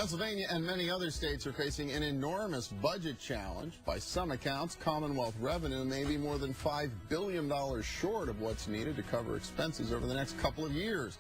Pennsylvania and many other states are facing an enormous budget challenge. By some accounts, Commonwealth revenue may be more than $5 billion short of what's needed to cover expenses over the next couple of years.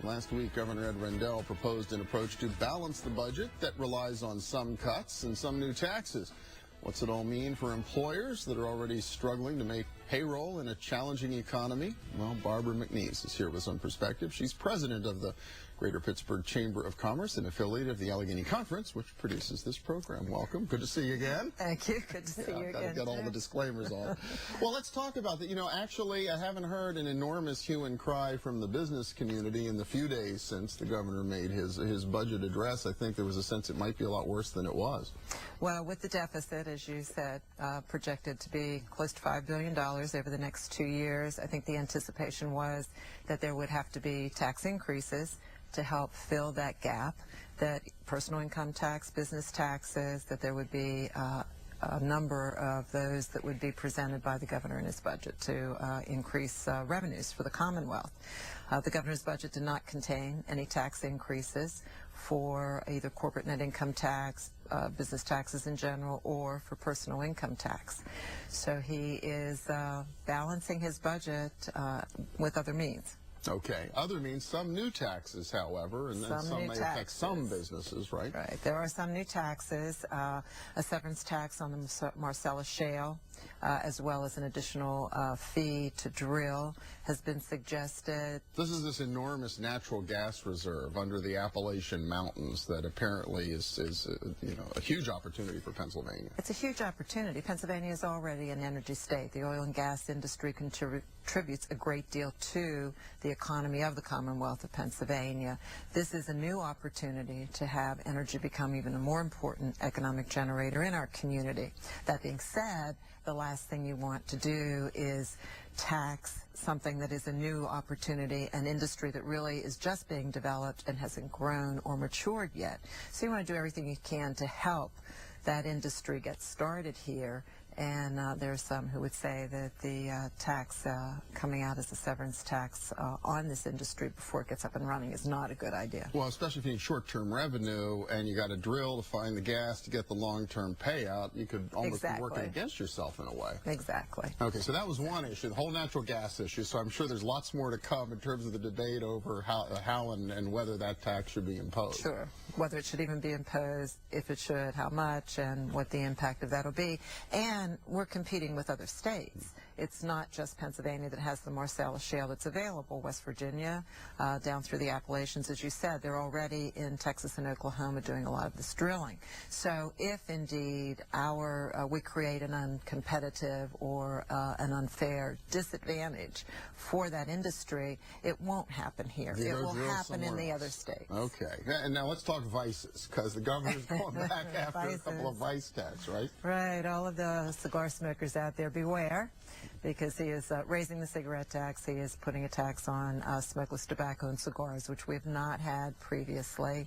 Last week, Governor Rendells proposed an approach to balance the budget that relies on some cuts and some new taxes. What's it all mean for employers that are already struggling to make payroll in a challenging economy? Well, Barbara McNees is here with some perspective. She's president of the Greater Pittsburgh Chamber of Commerce, an affiliate of the Allegheny Conference, which produces this program. Welcome. Good to see you again. Thank you. Good to see you again. I've got to get all the disclaimers on. Well, let's talk about that. You know, actually, I haven't heard an enormous hue and cry from the business community in the few days since the governor made his budget address. I think there was a sense it might be a lot worse than it was. Well, with the deficit, as you said, projected to be close to $5 billion over the next 2 years, I think the anticipation was that there would have to be tax increases to help fill that gap, that personal income tax, business taxes, that there would be a number of those that would be presented by the governor in his budget to increase revenues for the Commonwealth. The governor's budget did not contain any tax increases for either corporate net income tax, business taxes in general, or for personal income tax. So he is balancing his budget with other means. Okay. Other means some new taxes, however, and then some may affect some businesses, right? Right. There are some new taxes, a severance tax on the Marcellus Shale, as well as an additional fee to drill has been suggested. This is this enormous natural gas reserve under the Appalachian Mountains that apparently is a huge opportunity for Pennsylvania. It's a huge opportunity. Pennsylvania is already an energy state. The oil and gas industry contributes a great deal to the economy of the Commonwealth of Pennsylvania. This is a new opportunity to have energy become even a more important economic generator in our community. That being said, the last thing you want to do is tax something that is a new opportunity, an industry that really is just being developed and hasn't grown or matured yet. So you want to do everything you can to help that industry get started here. And there are some who would say that the tax coming out as a severance tax on this industry before it gets up and running is not a good idea. Well, especially if you need short-term revenue and you got to drill to find the gas to get the long-term payout, you could almost be working against yourself in a way. Exactly. Okay, so that was one issue, the whole natural gas issue. So I'm sure there's lots more to come in terms of the debate over how and whether that tax should be imposed. Sure. Whether it should even be imposed, if it should, how much, and what the impact of that will be. And we're competing with other states. It's not just Pennsylvania that has the Marcellus Shale that's available. West Virginia, down through the Appalachians, as you said, they're already in Texas and Oklahoma doing a lot of this drilling. So if indeed we create an uncompetitive or an unfair disadvantage for that industry, it won't happen here. It will happen in the other states. Okay. And now let's talk vices, because the governor's going back after a couple of vice tax, right? Right. All of the cigar smokers out there, beware, because he is raising the cigarette tax. He is putting a tax on smokeless tobacco and cigars, which we have not had previously.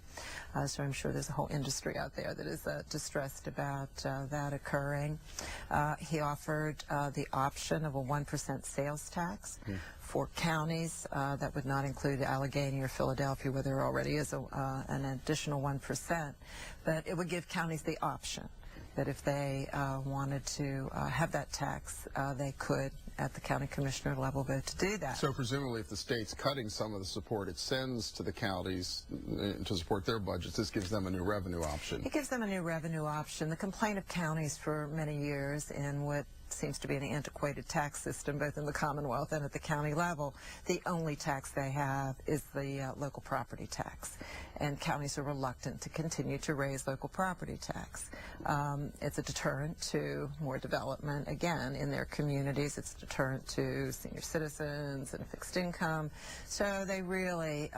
So I'm sure there's a whole industry out there that is distressed about that occurring. He offered the option of a 1% sales tax for counties that would not include Allegheny or Philadelphia, where there already is an additional 1%. But it would give counties the option that if they wanted to have that tax, they could, at the county commissioner level, vote to do that. So presumably if the state's cutting some of the support it sends to the counties to support their budgets, this gives them a new revenue option. It gives them a new revenue option. The complaint of counties for many years in what seems to be an antiquated tax system, both in the Commonwealth and at the county level, the only tax they have is the local property tax. And counties are reluctant to continue to raise local property tax. It's a deterrent to more development, again, in their communities. It's a deterrent to senior citizens and fixed income. So they really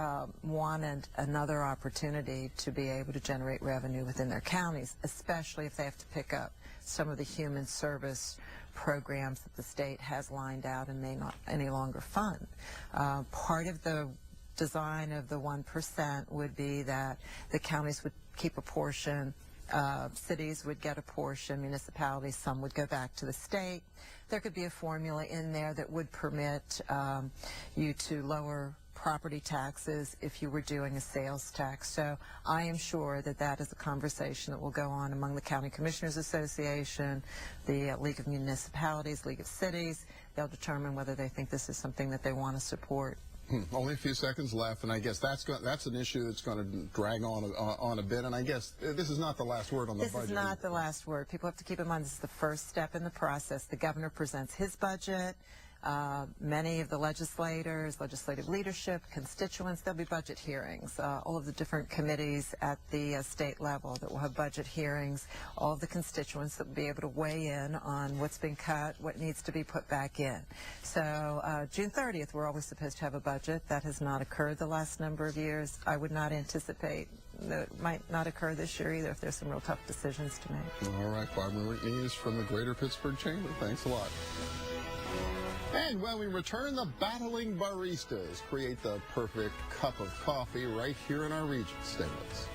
wanted another opportunity to be able to generate revenue within their counties, especially if they have to pick up some of the human service programs that the state has lined out and may not any longer fund. Part of the design of the 1% would be that the counties would keep a portion, cities would get a portion, municipalities, some would go back to the state. There could be a formula in there that would permit you to lower property taxes if you were doing a sales tax. So I am sure that that is a conversation that will go on among the County Commissioners Association, the League of Municipalities, League of Cities. They'll determine whether they think this is something that they want to support. Only a few seconds left, and I guess that's an issue that's going to drag on a bit. And I guess this is not the last word on the budget. This is not the last word. People have to keep in mind this is the first step in the process. The governor presents his budget. Many of the legislators, legislative leadership, constituents, there'll be budget hearings. All of the different committees at the state level that will have budget hearings, all of the constituents that will be able to weigh in on what's been cut, what needs to be put back in. So June 30th, we're always supposed to have a budget. That has not occurred the last number of years. I would not anticipate that it might not occur this year either if there's some real tough decisions to make. All right, Barbara McNees from the Greater Pittsburgh Chamber. Thanks a lot. And when we return, the battling baristas create the perfect cup of coffee right here in our region. Stay with us.